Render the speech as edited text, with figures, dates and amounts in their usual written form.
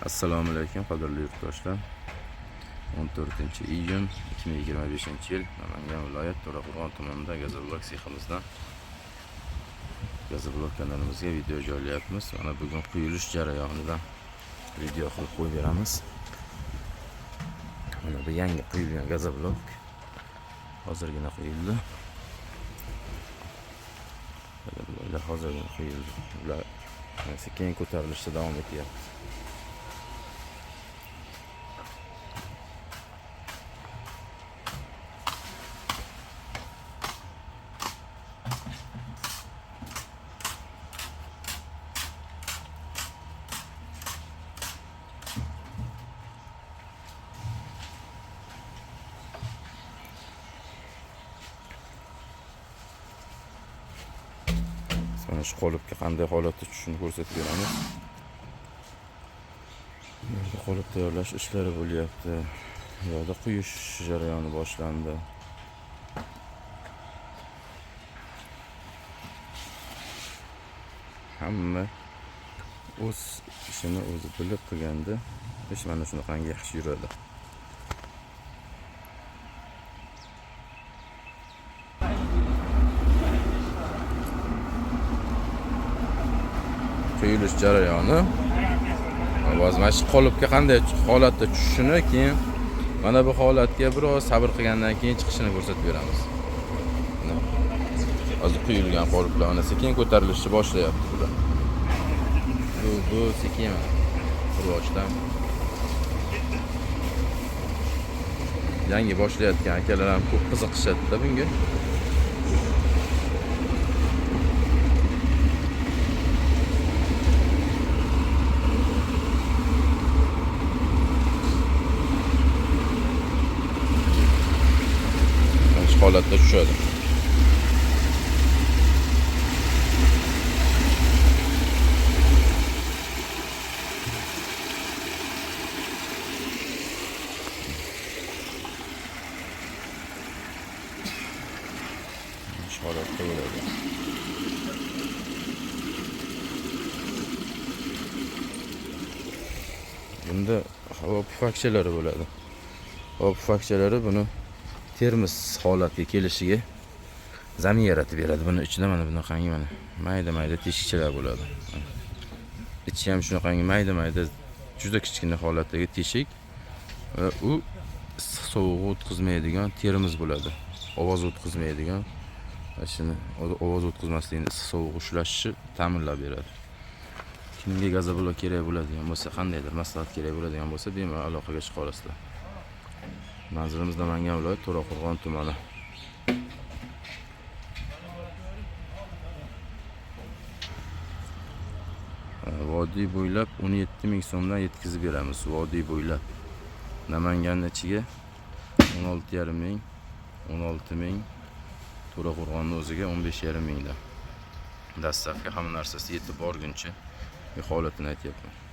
Assalomu alaykum qadrli yurtdoshlar. 14-iyun 2025-yil Namangan viloyat To'raqo'rg'on tumanida Gazoblok seximizdan Gazoblok kanalimizga video joylayapmiz. Mana bugun quyilish jarayonidan video qilib qo'yib beramiz. Mana bu yangi quyilgan Gazoblok hozirgina quyildi. Ular hozirgina quyildi. Ular sekin ko'tarilishda davom etyapti. Mana shu qolipga qanday holatda tushishini ko'rsatib beramiz. Burada qolip tayyorlash ishlari bo'lyapti. Bu yerda quyish jarayoni boshlandi. Hamma o'z ishini o'zi bilib qilganda ish mana shunaqangi yaxshi yuradi. Quyilish jarayoni mana shu qolipga qanday holatda tushishini, keyin mana bu holatga biroz sabr qilgandan keyin chiqishini ko'rsatib beramiz. Hozir quyilgan qoliplar mana sekin ko'tarilishni boshlayapti bular. Bu sekin qurishdan yangi boshlayotgan akalar ham ko'p qiziqishadi bunga. Holatda tushadi. Shu holatda bo'ladi. Bunda havo pufakchalari bo'ladi. Havo pufakchalari buni termiz holatga kelishiga zamin yaratib beradi. Buni ichida mana bunaqangi mana mayda teshikchalar bo'ladi. Ichi ham shunaqangi mayda juda kichkina holatdagi teshik va u issiq sovuqni o'tkazmaydigan termiz bo'ladi. Ovoz o'tkazmaydigan, shuni ovoz o'tkazmaslikni issiq sovuq ushlashi ta'minlab beradi. Kimga Gazoblok kerak bo'ladigan bo'lsa, qandaydir maslahat kerak bo'ladigan bo'lsa, bemalol aloqaga chiqa olasizlar. Manzilimiz Namangan viloyat To'raqo'rg'on tumani. Vodiy bo'ylab 17 ming so'mdan yetkazib beramiz. Vodiy bo'ylab Namanganning ichiga 16,5 ming, 16 ming, To'raqo'rg'onning o'ziga 15,5 mingdan. Dastlabki hamma narsasi yetib borguncha holatini aytyapman.